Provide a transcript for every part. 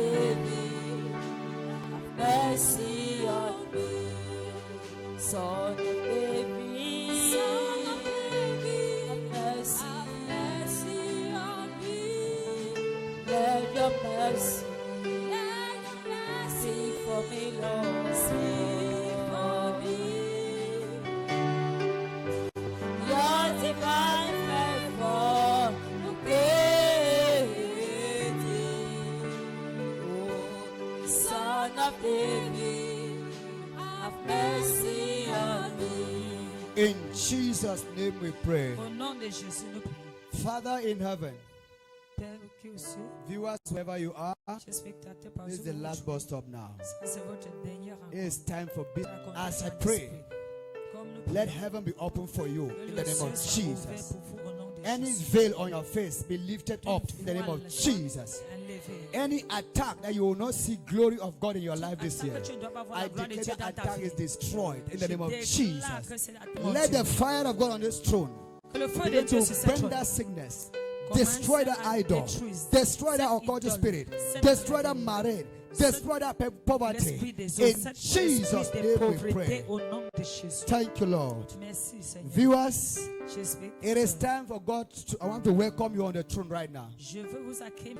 David, have mercy on me. Son of David, have mercy on me. Let your mercy speak for me, Lord. Speak for me. Your divine favor, locate me. Oh, Son of David, have mercy on me. In Jesus' name we pray. Au nom de Jésus, nous prions. Father in heaven, Père qui est aux cieux, viewers, wherever you are, chers spectateurs, par this is the last bus stop now. Ça, c'est votre dernière rencontre. It is time for business. Comme As I dans pray, l'esprit. Comme nous let prions, heaven be open for you que in le the name ciel of soit ouvert Jesus. pour vous au nom de Any Jésus. veil on your face be lifted up in the name of Voile Jesus. enlevé. Any attack that you will not see glory of God in your life this Attaque year, que tu ne dois pas voir I la gloire de declare Dieu dans that ta attack vie. is destroyed in the name of Je déclare Jesus. que c'est la Let mort. the fire of God on this throne Que le feu de begin Dieu to sur cette burn trône that sickness, commence destroy that à idol, détruire destroy that cette occultic idole, spirit, cette destroy that maladie, marine, destroy that poverty. l'esprit des In eaux, cet Jesus' esprit de name we pauvreté pray. au nom de Jésus. Thank you, Lord. Merci Seigneur. Viewers, J'espère que it is time for God to, I want to welcome you on the throne right now. je veux vous accueillir.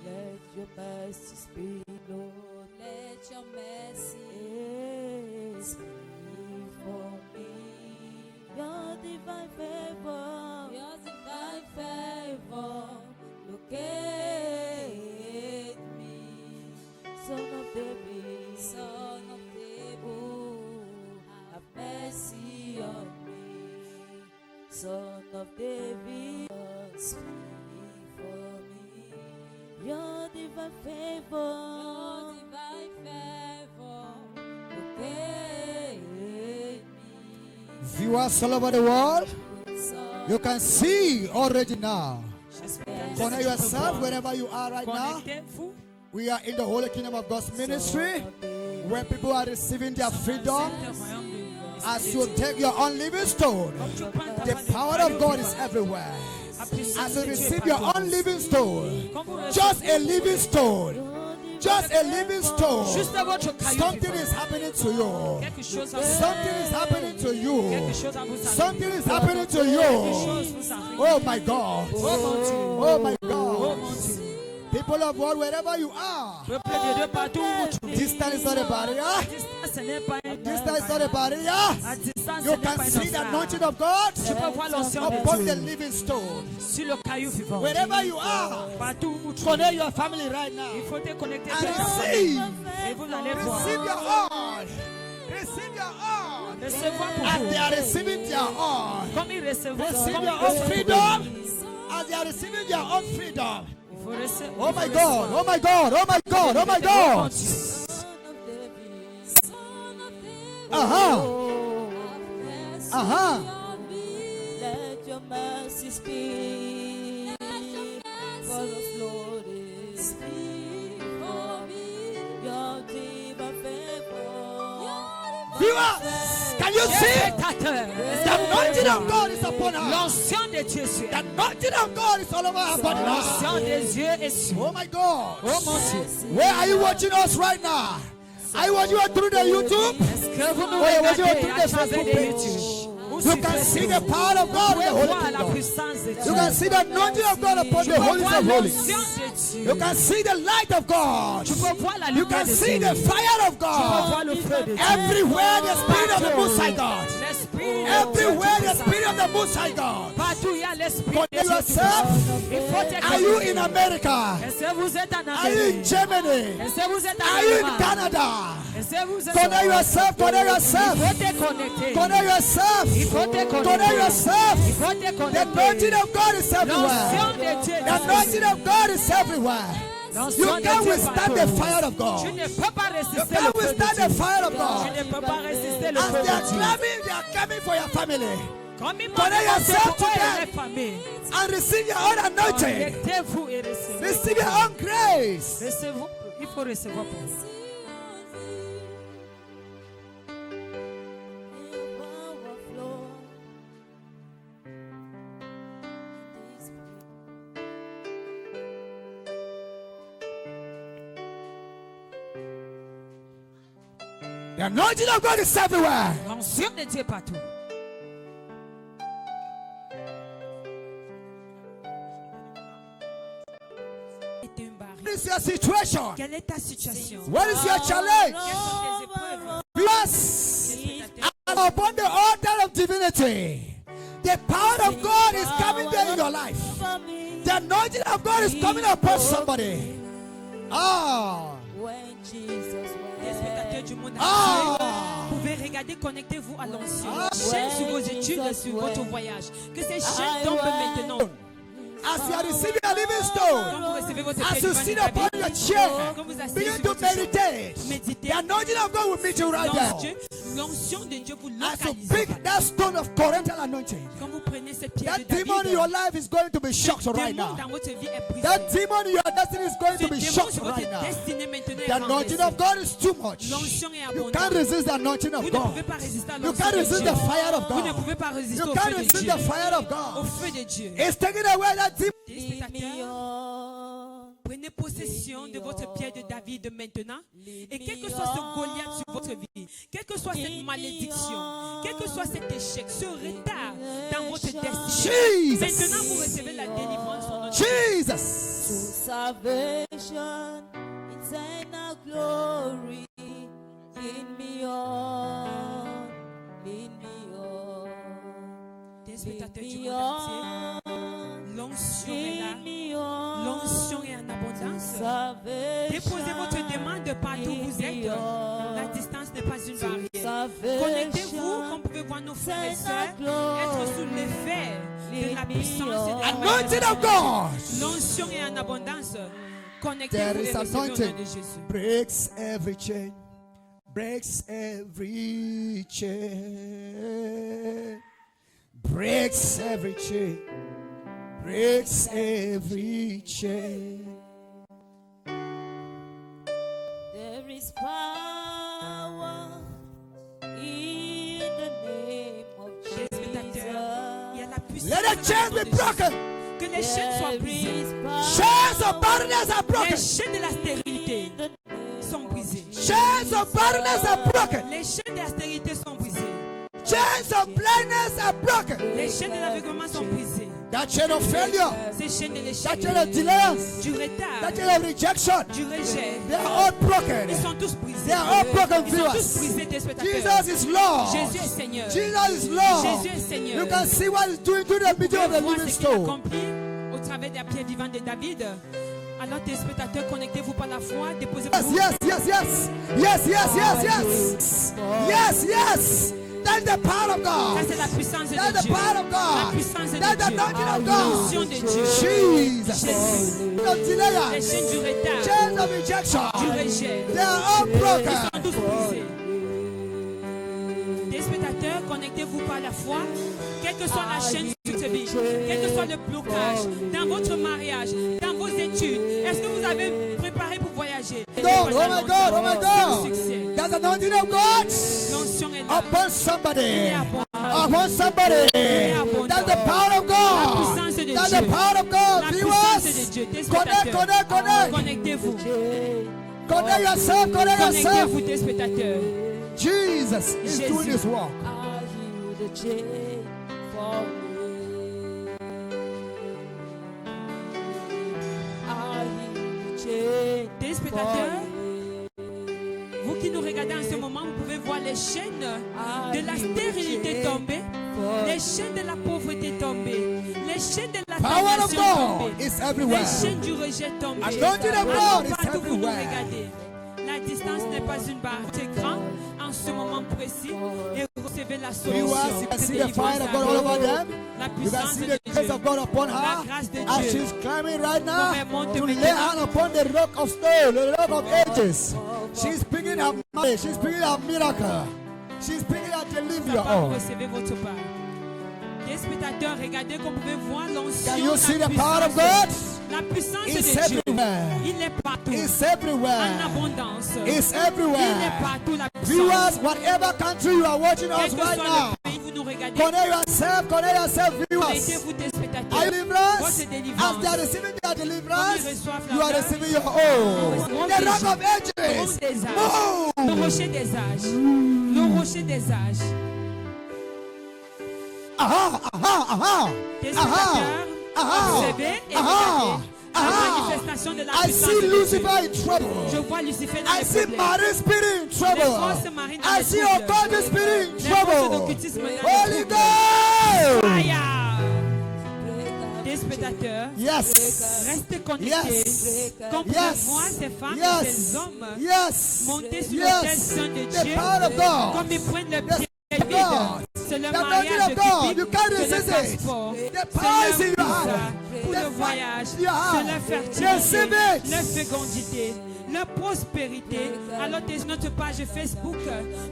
Let your mercy speak, Lord. Let your mercy speak for me. Your divine favor, locate me. Son of David, oh, have mercy on me. Son of David, speak for me. Your divine favor, locate me. Viewers all over the world, you can see already now. Connect yourself wherever you are right now. Connectez-vous. We are in the Holy Kingdom of God's ministry, where people are receiving their freedom. As you take your own living stone, the power of God is everywhere. As you receive your own living stone, just a living stone, just a living stone, something is happening to you. Something is happening to you. Something is happening to you. Oh my God. Oh my God. People of God, wherever you are, distance is not a barrier. Distance is not a barrier. You can see the anointing of God upon the living stone. Wherever you are, connect your family right now. And receive your own. Receive your own. As they are receiving their own. Receive your own freedom. As they are receiving their own freedom. Oh my God, oh my God, oh my God, oh my God. Let your mercy speak for us, Lord. Speak for me. Your divine favor. Viewers, can you see? The anointing of God is upon us. L'onction de Dieu The anointing of God is all over our body now. L'onction de Dieu est sur. Oh my God. Oh mon Dieu. Where are you watching us right now? Are you watching us through the YouTube? Est-ce que vous nous Oh, you're watching us regardez through à the travers Facebook de page. YouTube? You can see the power of God in the Holy Voir la Kingdom. puissance de You Dieu. can see the anointing of God upon the holies of holies. l'onction de Dieu. You can see the light of God. Tu peux voir la You lumière can de see Dieu. the fire of Tu peux voir God. le feu de Dieu. Everywhere the spirit of the Most High God. L'esprit de Everywhere Dieu. the spirit of the Most High God. Partout il y a l'esprit de Connect Dieu. yourself. Il faut te Are you connecter. in America? Est-ce que vous êtes en Are you in Amérique? Germany? Est-ce que vous êtes en Are you in Allemagne? Canada? Est-ce que vous êtes Connect yourself. Connect Il yourself. faut te connecter. Connect yourself. Il faut te Connect connecter. yourself. Il faut te The connecter. anointing of God is everywhere. L'onction de Dieu. The anointing of God is everywhere. L'onction You de can't Dieu withstand partout. the fire of Tu God. ne peux pas You résister le can't feu de withstand Dieu. the fire of Tu God. ne peux pas résister le As feu they de are Dieu. coming for your family. Comme il Connect yourself pour to eux et them. les familles. And receive your own anointing. Connectez-vous et recevez. Receive your own grace. Recevez. Il faut recevoir pour vous. The anointing of God is everywhere. L'onction de Dieu est partout. What is your situation? Quelle est ta situation? What is your challenge? Quelles sont tes épreuves? Bless upon the altar of divinity. The power of God is coming there in your life. The anointing of God is coming upon somebody. Ah. Des spectateurs du monde entier, Ah. vous pouvez regarder, connectez-vous à l'ancien. Chaîne sur vos études, sur votre voyage. Que ces chaînes tombent maintenant. As you are receiving a living Quand stone, vous recevez votre as paix you divine sit de la upon vie, your chair, quand vous asseyez begin sur to votre chaise, meditate. méditez. The anointing of God will meet you right there. L'onction de Dieu vous As you localise. pick that stone of corrental anointing, Quand vous prenez cette pierre de that demon in your David, life is going to be shocked ce right démon now. dans votre vie est brisé. That demon in your destiny is going Ce to be démon shocked sur votre right now. destinée maintenant The est anointing renversé. of God is too much. L'onction est You abondante. can't resist the anointing Vous of ne God. pouvez pas résister à You l'onction can't de resist Dieu. the fire of Vous ne God. pouvez pas résister You au can't feu de resist Dieu. the fire of Au God. feu de Dieu. It's taking away that demon. Téléspectateurs, prenez possession de votre pierre de David maintenant. Et quel que soit ce Goliath sur votre vie, quelle que soit cette malédiction, quel que soit cet échec, ce retard dans votre destinée, maintenant vous recevez la délivrance au nom de Jesus. Salvation, eternal glory, lead me on, lead me on, Téléspectateurs du lead me monde entier, on, l'onction est là, lead me on. l'onction est en abondance. Salvation, Déposez votre demande partout où vous êtes. La distance n'est pas une barrière. Connectez-vous, comme vous pouvez voir nos frères et sœurs être sous l'effet de la puissance et de la Anointing of majesté. God. L'onction est en abondance. There Connectez-vous is et recevez au nom anointing. de Jésus. Breaks every chain. Breaks every chain. Breaks every chain. Breaks every chain. there is power in the name of Téléspectateurs, il y a Jesus. la puissance Let the chains dans be le nom de Jésus. broken. Que les chaînes soient There brisées. is power Chains of barrenness are Les broken. chaînes de la stérilité in the name sont brisées. Chains of barrenness are broken. Les chaînes de la stérilité sont brisées. Chains of blindness are broken. Les chaînes de l'aveuglement sont brisées. That chain of failure. Ces chaînes de That l'échec, chain of delays. du retard, That chain of rejection. du rejet, They are all broken. ils sont tous brisés. They are all broken Ils sont tous viewers. brisés des spectateurs. Jesus is Lord. Jésus est Seigneur. Jesus is Lord. Jésus est Seigneur. You can see what he's doing to the Vous meeting of pouvez the voir living ce qu'il a stone. accompli au travers de la pierre vivante de David. Alors, téléspectateurs, connectez-vous par la foi, déposez Yes, vos yes, yes, yes. Yes, yes, yes, yes. Yes, yes. That's the power of Ça, God. c'est la puissance That's de the Dieu. power of La God. puissance de That's the Dieu. anointing of L'onction God. de Dieu. Jesus. Jésus. No Les delay. chaînes du retard, Chains of rejection. du rejet, They are all ils broken. sont tous brisés. Téléspectateurs, connectez-vous par la foi. Quelle que soit la chaîne sur cette vie, quel que soit le blocage dans votre mariage, dans vos études, est-ce que vous avez préparé pour voyager? God, oh my God, oh my God. Succès. That's the anointing of God L'onction est là. upon somebody. abondant. Upon somebody. abondant. That's the power of God. La puissance de That's the Dieu. power of God. La puissance de Viewers, Dieu. connect, connect, connect. Connectez-vous. Connect yourself, connect yourself. Connectez-vous, téléspectateurs. Jesus is Jésus. doing his work. I heal the chain for me. I heal the chain Téléspectateurs, for me. vous qui nous regardez en ce moment, vous pouvez voir les chaînes de la stérilité tomber, les chaînes de la pauvreté tomber, les chaînes de la Power of stagnation God tomber, is everywhere. les chaînes du rejet tomber. Anointing of Alors, God is partout vous nous everywhere. regardez. La distance n'est pas une barrière, c'est grand en ce moment précis et recevez la solution. Viewers, you can de see the délivrance fire of à God all vous. over them. La You can puissance see de the grace Dieu. of God upon La her grâce de as Dieu. she's climbing right now Comme elle monte to lay maintenant. hand upon the rock of stone, the rock of ages. She's speaking her money, she's speaking her miracle, she's speaking her deliverance. Papa, Oh. recevez votre part. Les spectateurs, regardez comme vous pouvez voir l'onction. Can you la see the power of puissance. God? La puissance It's de Dieu. everywhere. Il est partout. It's En everywhere. abondance. It's Il est everywhere. partout la puissance. Viewers, whatever country you are watching Quel us que right soit now, le pays, vous nous regardez. connect yourself, viewers. Connectez-vous des spectateurs. Are you deliverance, Votre as délivrance. they are receiving their Comme ils deliverance, reçoivent you la are grâce, receiving your own. Gros The des rock gens. of ages, Gros des âges. Le move. rocher des âges. Le rocher des âges. Aha, aha, aha. Des Aha. spectateurs Aha. observez et Aha. regardez la Aha. manifestation de la I puissance see de Dieu. Lucifer in Je trouble. vois Lucifer dans I les see problèmes. marine spirit in Les trouble. forces marines dans I les see troubles. occultic spirit in Les forces trouble. d'occultisme dans les Holy troubles. Ghost. Fire. Des spectateurs, Yes. restez connectés. Yes. Comme vous Yes. voyez ces femmes et Yes. ces hommes Yes. monter sur l'autel Yes. saint de The Dieu, power of God. comme ils prennent le Yes. pied God. vide. C'est le The mariage anointing of God. typique You can't de le resist it. passeport. The C'est power is in leur your visa hand. pour The le fire voyage, in your hand. c'est leur fertilité, Receive it. leur fécondité, leur prospérité. Alors tes notre page Facebook,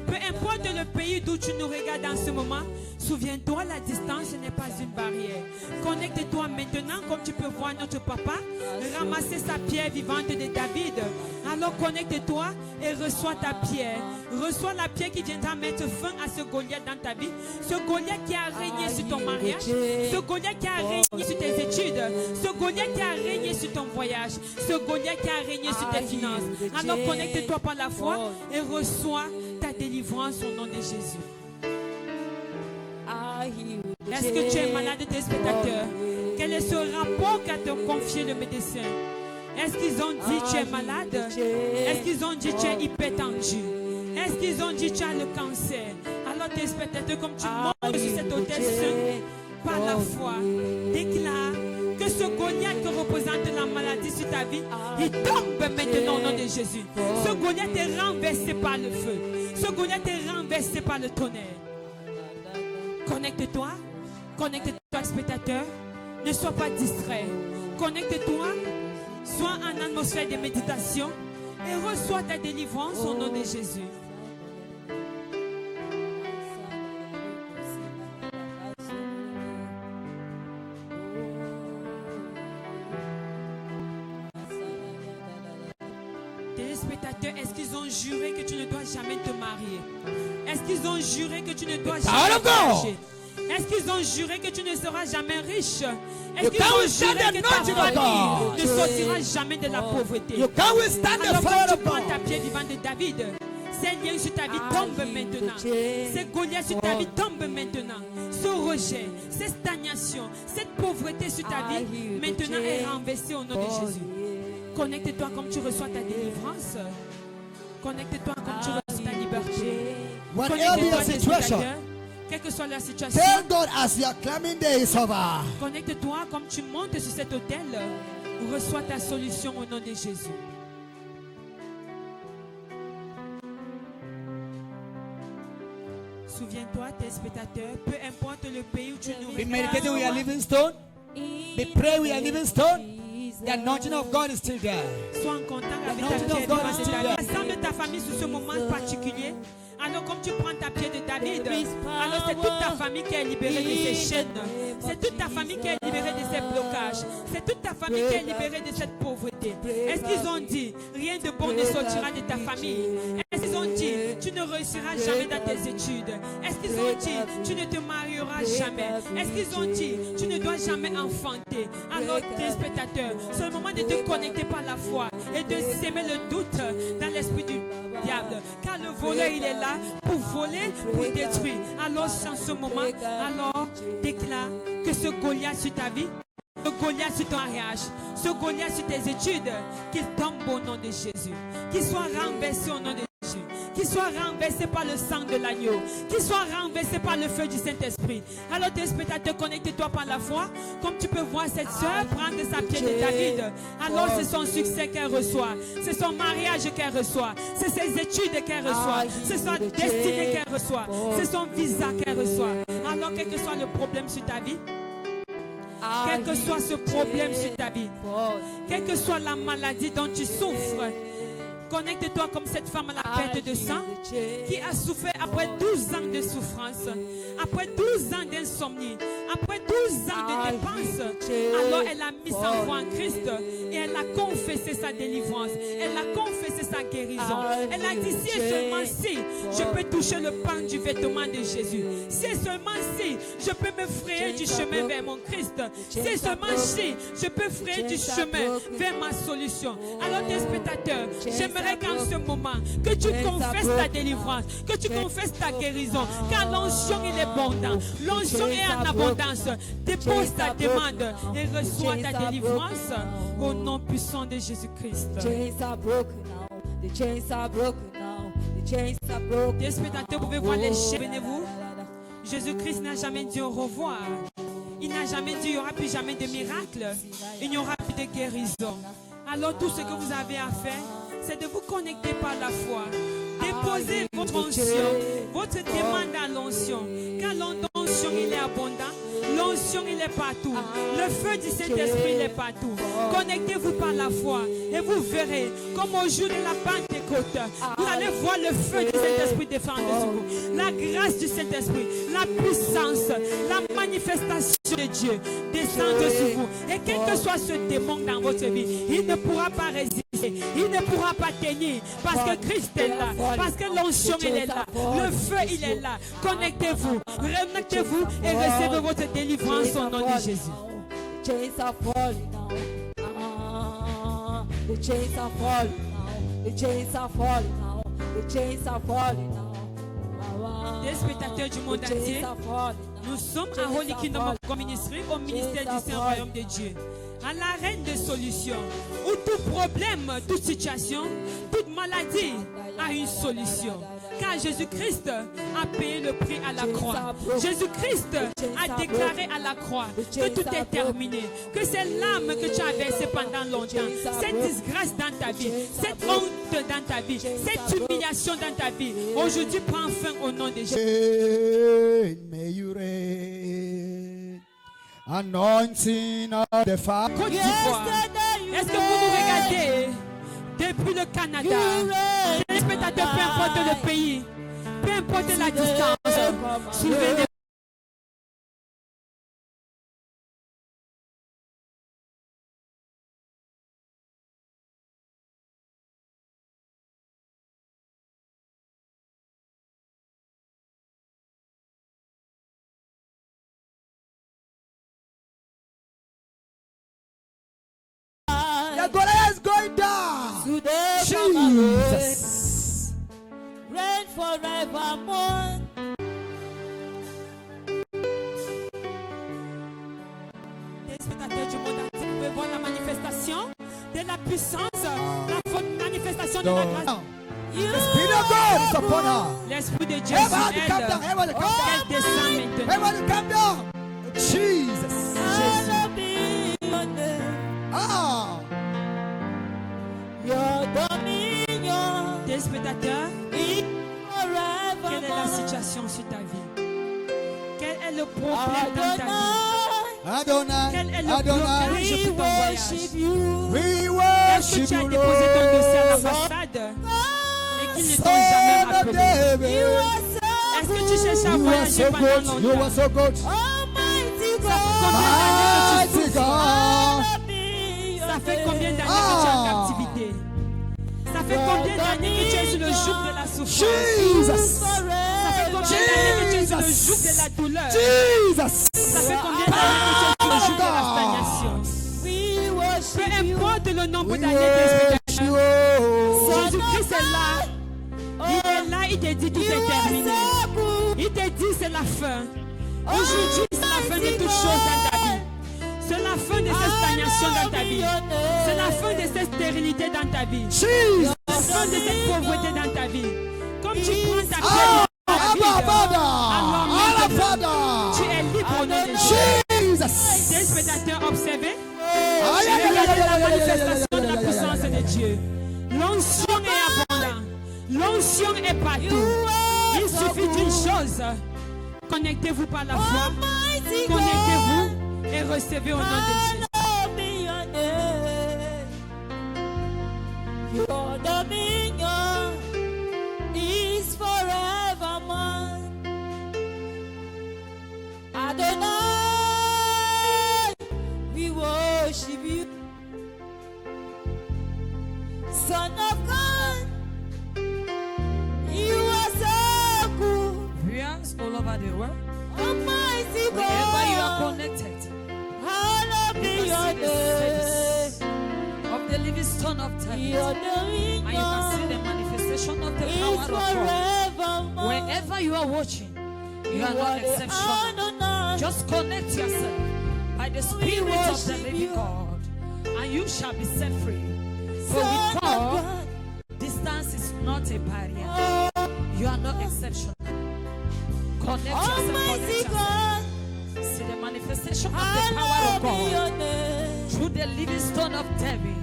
peu importe le pays d'où tu nous regardes en ce moment, souviens-toi, la distance n'est pas une barrière. Connecte-toi maintenant, comme tu peux voir notre papa ramasser sa pierre vivante de David. Alors connecte-toi et reçois ta pierre. Reçois la pierre qui viendra mettre fin à ce Goliath dans ta vie. Ce Goliath qui a régné sur ton mariage. Ce Goliath qui a régné sur tes études. Ce Goliath qui a régné sur ton voyage. Ce Goliath qui a régné sur tes finances. Alors connecte-toi par la foi et reçois ta délivrance au nom de Jésus. Est-ce que tu es malade, tes spectateurs? Quel est ce rapport qu'a te confié le médecin? Est-ce qu'ils ont dit tu es malade? Est-ce qu'ils ont dit tu es hypertendu? Est-ce qu'ils ont dit tu as le cancer? Alors tes spectateurs, comme tu montes sur cet autel saint, par la foi, déclare que ce Goliath qui représente la maladie sur ta vie, il tombe maintenant au nom de Jésus. Ce Goliath est renversé par le feu. Ce Goliath est renversé par le tonnerre. Connecte-toi, connecte-toi, spectateur. Ne sois pas distrait. Connecte-toi, sois en atmosphère de méditation et reçois ta délivrance au nom de Jésus. Téléspectateurs, est-ce qu'ils ont juré que tu ne dois jamais te marier? Est-ce qu'ils ont juré que tu ne dois jamais voyager? Est-ce qu'ils ont juré que tu ne seras jamais riche? Est-ce qu'ils ont juré que ta famille ne sortira jamais de la pauvreté? You can't withstand the Alors fire quand tu of prends God. ta pierre vivante de David, ces liens sur ta vie tombent maintenant. Ces Goliaths sur ta vie tombent maintenant. Ce rejet, cette stagnation, cette pauvreté sur ta vie, maintenant est renversée au nom de Jésus. Connecte-toi comme tu reçois ta délivrance. Connecte-toi comme tu reçois ta liberté. Whatever your situation, quelle que soit la situation, tell God as you are climbing there is over. connecte-toi comme tu montes sur cet autel. Reçois ta solution au nom de Jésus. Souviens-toi, tes spectateurs, peu importe le pays où tu nous Be meditating we are regardes, Livingstone. Be praying we are Livingstone. The anointing of God is still there. sois en contact avec ta Anointing of pierre God devant is ta still vie. there. Rassemble ta famille sur ce moment particulier. Alors comme tu prends ta pierre de David, alors c'est toute ta famille qui est libérée de ces chaînes. C'est toute ta famille qui est libérée de ces blocages. C'est toute ta famille qui est libérée de cette pauvreté. Est-ce qu'ils ont dit, rien de bon ne sortira de ta famille? Est-ce qu'ils ont dit, tu ne réussiras jamais dans tes études? Est-ce qu'ils ont dit, tu ne te marieras jamais? Est-ce qu'ils ont dit, tu ne dois jamais enfanter? Alors, téléspectateurs, c'est le moment de te connecter par la foi et de s'aimer le doute dans l'esprit du diable. Car le voleur, il est là pour voler, pour détruire. Alors, en ce moment, alors, déclare que ce Goliath sur ta vie, ce Goliath sur ton mariage, ce Goliath sur tes études, qu'il tombe au nom de Jésus. Qu'il soit renversé au nom de Jésus. Qu'il soit renversé par le sang de l'agneau. Qu'il soit renversé par le feu du Saint-Esprit. Alors, tes spectateurs, connecte-toi par la foi. Comme tu peux voir cette soeur prendre sa pierre de David. Alors, c'est son succès qu'elle reçoit. C'est son mariage qu'elle reçoit. C'est ses études qu'elle reçoit. C'est sa destinée qu'elle reçoit. C'est son visa qu'elle reçoit. Alors, quel que soit le problème sur ta vie, quel que soit ce problème sur ta vie, quelle que soit la maladie dont tu souffres, Connecte-toi comme cette femme à la perte de sang qui a souffert après 12 ans de souffrance, après 12 ans d'insomnie, après 12 ans de dépenses. Alors elle a mis sa foi en Christ et elle a confessé sa délivrance, elle a confessé sa guérison. Elle a dit, si et seulement si je peux toucher le pan du vêtement de Jésus, si et seulement si je peux me frayer du chemin vers mon Christ, si et seulement si je peux frayer du chemin vers ma solution. Alors téléspectateurs, j'aimerais qu'en ce moment, que tu confesses ta délivrance, que tu confesses ta guérison, car l'onction il est abondant, l'onction est en abondance. Dépose ta demande et reçois ta délivrance au nom puissant de Jésus-Christ. Téléspectateurs, vous pouvez voir les chaînes, venez-vous. Jésus-Christ n'a jamais dit au revoir. Il n'a jamais dit il n'y aura plus jamais de miracle. Il n'y aura plus de guérison. Alors tout ce que vous avez à faire, c'est de vous connecter par la foi. Déposez votre onction, votre demande à l'onction. Car l'onction, il est abondant. L'onction, il est partout. Le feu du Saint-Esprit, il est partout. Connectez-vous par la foi et vous verrez, comme au jour de la Pentecôte, vous allez voir le feu du Saint-Esprit défendre sur vous. La grâce du Saint-Esprit, la puissance, la manifestation de Dieu descendre sur vous. Et quel que soit ce démon dans votre vie, il ne pourra pas résister. Il ne pourra pas tenir parce que Christ est là, parce que l'onction il est là, le feu il est là. Connectez-vous, reconnectez-vous et recevez votre délivrance au nom de Jésus. The chains are falling now. The chains are falling now. The chains are falling now. The chains are falling now. Des spectateurs du monde entier, nous sommes à Holy Kingdom of God Ministry, au ministère du Saint-Royaume de Dieu, à l'arène de solutions, où tout problème, toute situation, toute maladie a une solution. Car Jésus-Christ a payé le prix à la croix. Jésus-Christ a déclaré à la croix que tout est terminé, que c'est l'âme que tu as versée pendant longtemps, cette disgrâce dans ta vie, cette honte dans ta vie, cette humiliation dans ta vie, aujourd'hui prend fin au nom de Jésus. May you reign. Anointing of the Father. Côte d'Ivoire, est-ce que vous nous regardez depuis le Canada? Les spectateurs, peu importe le pays, peu importe la distance, suivez-les. The Goliath is going down. Jesus. Reign forevermore. Les spectateurs du monde entier, vous pouvez voir la manifestation de la puissance, la manifestation de la grâce. The Spirit of God is upon her. L'Esprit de Dieu Everybody sur come down. elle. Everybody come down. Elle descend maintenant. Everybody come down. Jesus. Ah. Your dominion Des spectateurs, forever. quelle est la situation sur ta vie? Quel est le problème dans ta vie? Adonai. Quel est le Adonai. blocage We pour ton voyage? worship you. We Est-ce que worship tu as you, déposé ton dossier à Lord. l'ambassade et qu'ils ne t'ont jamais Son of rappelé? David. Est-ce que tu cherches à You are voyager so pendant good. You are longtemps? so good. Almighty Ça God. fait combien d'années que tu Mighty souffres? God. Ça fait combien d'années que tu es en captivité? Ça fait combien d'années que tu es sur le joug de la souffrance? Jesus. Ça fait combien d'années que tu es sur le joug de la douleur? Jesus. Ça fait combien d'années que tu es sur le joug de la stagnation? We worship Peu you. importe le nombre We d'années de worship spectateurs, you. Jésus-Christ est là. Il est là, il te dit tout est terminé. Il te dit c'est la fin. Aujourd'hui, c'est la fin de toutes choses dans ta vie. C'est la fin de cette stagnation dans ta vie. C'est la fin de cette stérilité dans ta vie. Jesus. La fin de cette pauvreté dans ta vie. Comme tu prends ta Ah, pierre Abba Father. alors Abba maintenant, tu Father. es libre au nom de Jésus. Jesus. Des spectateurs, observez. Aïe, aïe, aïe, aïe, Regardez la aïe, aïe, aïe, manifestation de la aïe, aïe, puissance aïe, de aïe. Dieu. L'onction est abondante. L'onction est partout. Il suffit d'une chose. Connectez-vous par la foi. Connectez-vous et recevez au nom de Jésus. Your dominion. Son of God, you are so good. Viewers all over the world, Almighty wherever you are God, connected, hallowed be you your can see the name. service of the living stone of Your David. And you can see the manifestation of the is power of God. forevermore. Wherever you are watching, you are not exceptional. Just connect yourself by the Spirit of the worship living you. God, and you shall be set free. For with God, distance is not a barrier. You are not exceptional. Connect yourself, connect Almighty yourself. God, See the manifestation of the power hallowed of be your God name. through the living stone of David.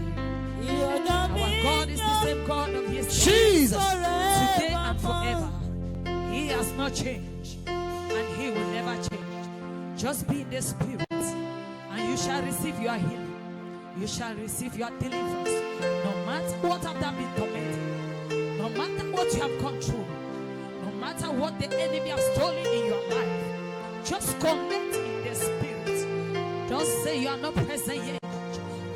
Your Our God is the dominion same God of yesterday, Jesus. today, and forevermore. forever. He has not changed, and He will never change. Just be in the Spirit, and you shall receive your healing. You shall receive your deliverance. No matter what have done been tormented, no matter what you have gone through, no matter what the enemy has stolen in your life, just connect in the Spirit. Don't say you are not present yet.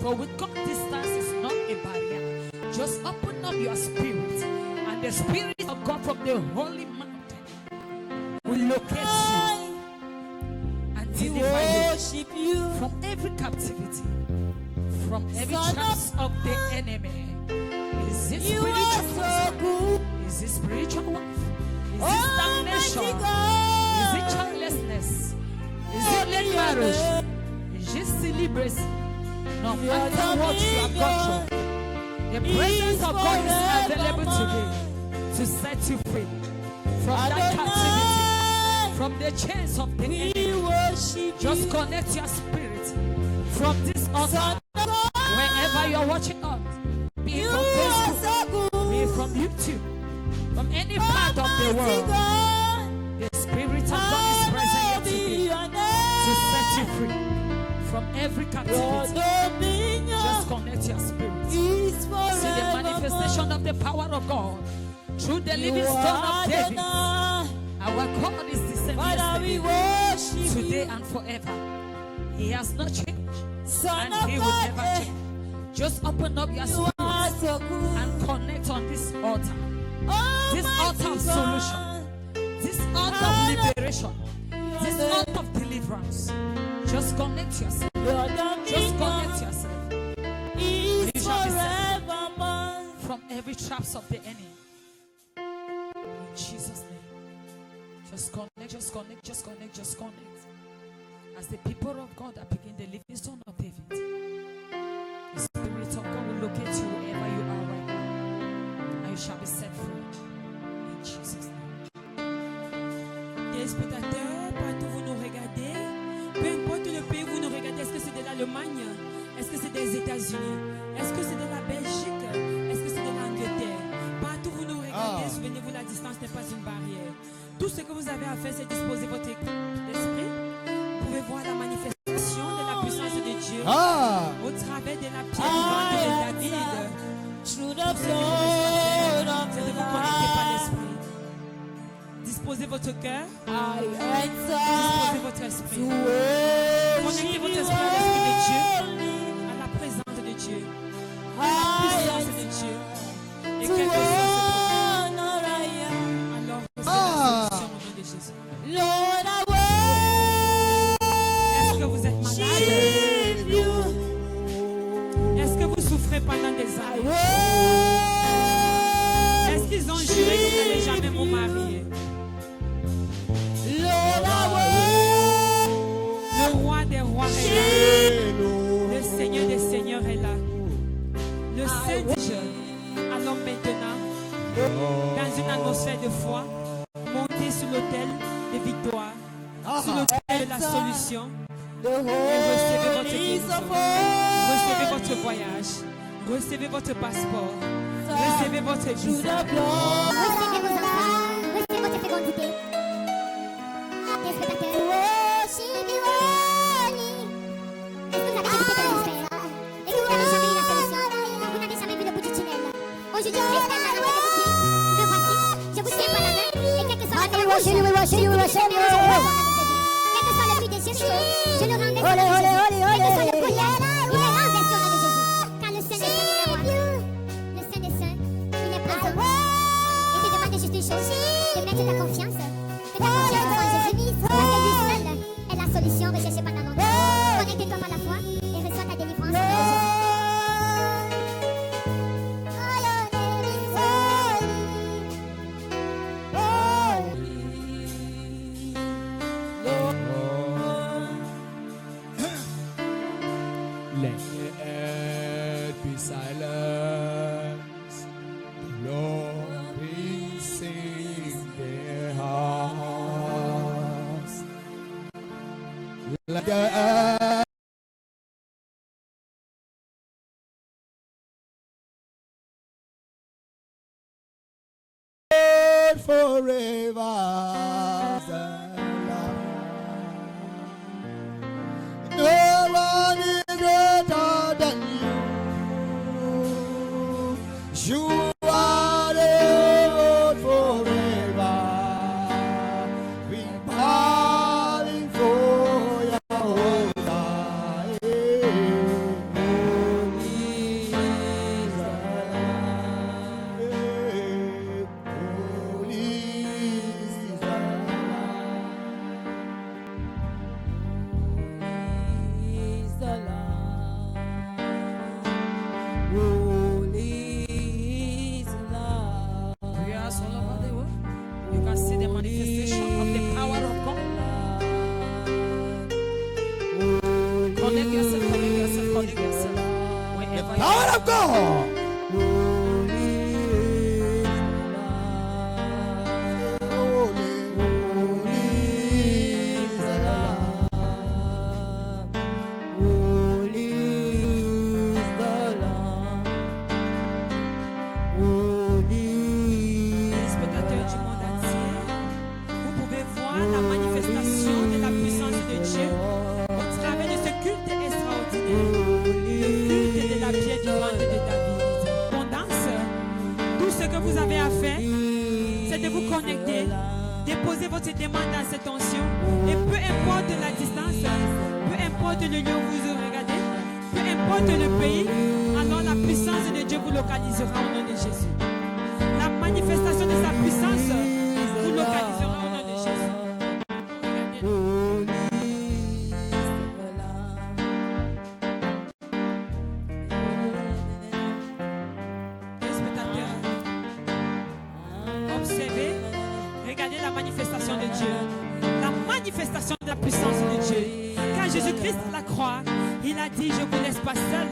For with God, distance is not a barrier. Just open up your spirit, and the Spirit of God from the holy mountain will locate you and We deliver you worship you. from every captivity, from every Son traps of of the enemy. Is it You are spiritual so husband? good. Is it spiritual wife? Is it Almighty stagnation? God, Is it childlessness? Is it late marriage? Is it celibacy? No matter what you have gone through, the presence of God is available today to set you free from that captivity, from the chains of the we enemy. worship Just you. connect your spirit from this altar, Son of God, wherever you're watching us, be it you from are Facebook, so good. be it from YouTube, from any part of the Almighty world. God, The Spirit of God is present hallowed here be today your to set you name. free from every Your captivity. dominion Just connect your spirit. is See the forevermore. manifestation of the power of God through the You living stone are of David. Adonai. Our God is the same Father, we yesterday, worship today, you. and forever. He has not changed, Son and of He will God, never change. Just open up your you are spirit so good. and connect on this altar. This Almighty altar of God, solution, this altar of liberation, this altar of deliverance. Just connect yourself. your Just connect dominion yourself is You shall be set forevermore. from every traps of the enemy. In Jesus' name. Just connect, just connect, just connect, just connect. As the people of God are picking the living stone of David, the Spirit of God will locate you wherever you are right now, and you shall be set free. In Jesus' name. Téléspectateurs, partout où vous nous regardez, peu importe le pays où vous nous regardez, est-ce que c'est de l'Allemagne, est-ce que c'est des États-Unis, est-ce que c'est de la Belgique, est-ce que c'est de l'Angleterre, partout où vous nous regardez, souvenez-vous, la distance n'est pas une barrière. Tout ce que vous avez à faire, c'est disposer votre esprit. Vous pouvez voir la manifestation de la puissance de Dieu au travers de la pierre vivante de David. Through the Tout ce que vous blood devez of faire, c'est de the vous connecter par Lamb, l'esprit. Disposez votre cœur, I disposez enter votre to esprit. worship Connectez votre you esprit à l'esprit de Dieu, only. à la présence de Dieu, à la I puissance de enter Dieu. Et to quel que soit ce honor I am. problème, alors c'est la solution au nom de Jésus. Lord, I Est-ce que vous êtes malade? worship you. Est-ce que vous souffrez pendant des I années? worship Est-ce qu'ils ont juré que vous n'allez jamais vous marier? Lord, Le roi des rois est là. Le Seigneur des seigneurs est là. Le Saint Dieu. Alors maintenant, dans une atmosphère de foi, montez sur l'autel de victoire, sur l'autel de la solution, the et recevez votre Holy guérison. Recevez votre voyage. Recevez votre passeport. Recevez votre through visa. the blood. Recevez vos enfants, recevez votre fécondité. Téléspectateurs, worship you only. Est-ce que vous avez visité le ministère? Et que vous n'avez jamais eu la solution? Vous n'avez jamais vu le bout du tunnel? Aujourd'hui, Christ est là de vous dire, me voici, je vous tiens par la main, et quel que soit le temps, quel que soit le prix des Jésus, je le renverse au nom de Jésus. Quel que soit le colère, il est renversé au nom de Jésus. Car le Saint des Seigneurs est roi. Le Saint des de mettre ta confiance devant Jésus. Parce que lui seul est la solution recherchée pendant longtemps. Connecte-toi par la foi et reçois ta délivrance dans Jésus. Let the earth be silence. The Lord will sing their hearts. Let the earth forever. No one is greater than you. You are the Lord forever. We bowing for your holy. Holy is the is the Lamb. Holy is the Lamb. Prayers all over the world. You can see the manifestation of the power of God. Connect yourself, connect yourself, connect yourself. Wherever you power of God. Holy is the Lamb. Holy, holy is the Lamb. Holy is the Lamb. Holy is spectateurs du monde entier, vous pouvez voir la manifestation de la puissance de Dieu au travers de ce culte extraordinaire, le culte de la pierre vivante de David. Abondance, tout ce que vous avez à faire, c'est de vous connecter, déposer votre demande dans cette onction, et peu importe la distance, peu importe le lieu où vous regardez, peu importe le pays, alors la puissance de Dieu vous localisera au nom de Jésus. La manifestation de sa puissance vous localisera au nom de Jésus. Téléspectateurs, observez, regardez la manifestation de Dieu. La manifestation de la puissance de Dieu. Quand Jésus-Christ la croix, il a dit, je ne vous laisse pas seul,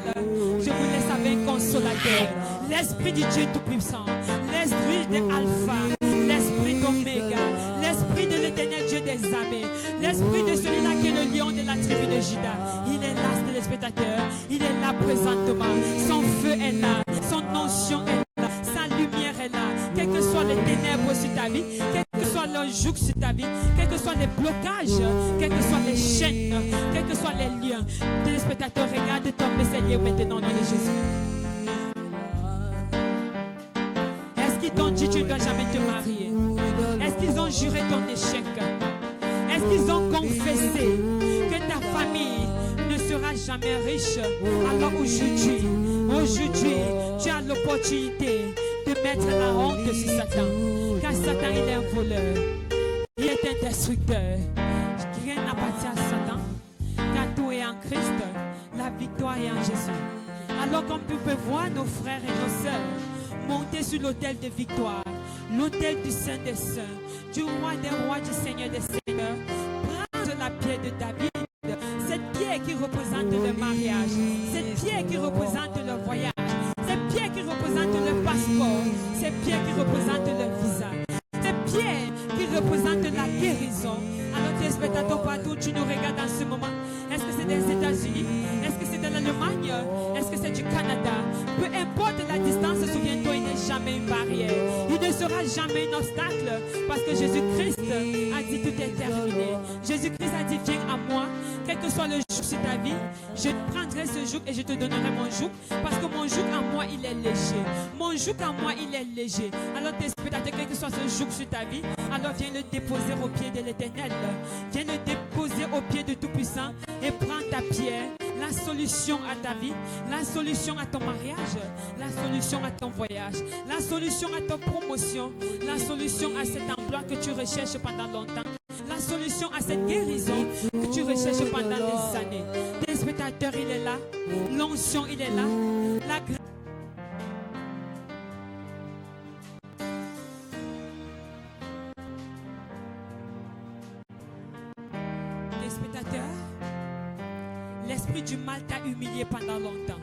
je vous laisse avec un consolateur. L'Esprit du Dieu Tout-Puissant, l'Esprit de Alpha, l'Esprit d'Oméga, l'Esprit de l'Éternel Dieu des armées, l'Esprit de celui-là qui est le lion de la tribu de Juda. Il est là, téléspectateur, il est là présentement. Son feu est là, son onction est là, sa lumière est là. Quelles que soient les ténèbres sur ta vie, quel que soit le joug sur ta vie, quels que soient les blocages, quels que soient les chaînes, quels que soient les liens, téléspectateur, regarde tomber ces liens maintenant au nom de Jésus. Est-ce qu'ils t'ont dit tu ne dois jamais te marier? Est-ce qu'ils ont juré ton échec? Est-ce qu'ils ont confessé que ta famille ne sera jamais riche? Alors aujourd'hui, tu as l'opportunité de mettre la honte sur Satan. Car Satan, il est un voleur. Il est un destructeur. Rien n'appartient à Satan. Car tout est en Christ. La victoire est en Jésus. Alors comme tu peux voir nos frères et nos sœurs monter sur l'autel de victoire, l'autel du Saint des Saints, du Roi des Rois, du Seigneur des Seigneurs, prendre la pierre de David, cette pierre qui représente le mariage, cette pierre qui représente le voyage, cette pierre qui représente le passeport, cette pierre qui représente le visa, cette pierre qui représente la guérison. Alors téléspectateurs partout, tu nous regardes en ce moment. Est-ce que c'est des États-Unis? Est-ce que c'est de l'Allemagne? Est-ce que c'est du Canada? Peu importe la distance, souviens-toi, il n'est jamais une barrière. Il ne sera jamais un obstacle parce que Jésus-Christ a dit tout est terminé. Jésus-Christ a dit viens à moi, quel que soit le joug sur ta vie, je prendrai ce joug et je te donnerai mon joug parce que mon joug à moi il est léger. Mon joug à moi il est léger. Alors tes spectateurs, quel que soit ce joug sur ta vie, alors viens le déposer au pied de l'Éternel. Viens le déposer au pied de Tout-Puissant et prends ta pierre, la solution à ta vie, la solution à ton mariage, la solution à ton voyage, la solution à ta promotion, la solution à cet emploi que tu recherches pendant longtemps, la solution à cette guérison que tu recherches pendant des années. Téléspectateur, il est là. L'onction, il est là. La grâce. Téléspectateur, l'esprit du mal t'a humilié pendant longtemps.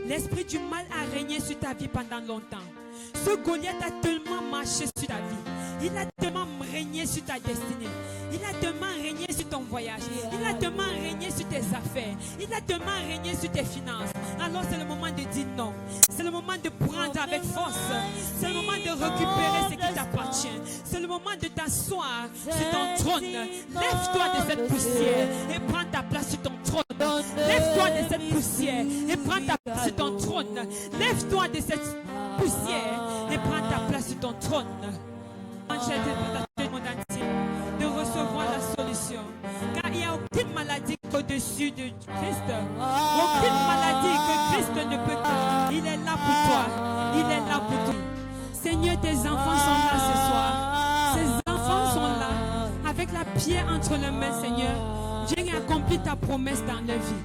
L'esprit du mal a régné sur ta vie pendant longtemps. Ce Goliath a tellement marché sur ta vie. Il a tellement régné sur ta destinée. Il a tellement régné sur ton voyage. Il a tellement régné sur tes affaires. Il a tellement régné sur tes finances. Alors c'est le moment de dire non. C'est le moment de prendre avec force. C'est le moment de récupérer ce qui t'appartient. C'est le moment de t'asseoir sur ton trône. Lève-toi de cette poussière et prends ta place sur ton trône. Lève-toi de cette poussière et prends ta place sur ton trône. Lève-toi de cette poussière et prends ta place sur ton trône. De recevoir la solution, car il n'y a aucune maladie au-dessus de Christ, aucune maladie que Christ ne peut guérir. Il est là pour toi, il est là pour toi. Seigneur, tes enfants sont là ce soir, ces enfants sont là avec la pierre entre les mains. Seigneur, viens accomplir ta promesse dans leur vie.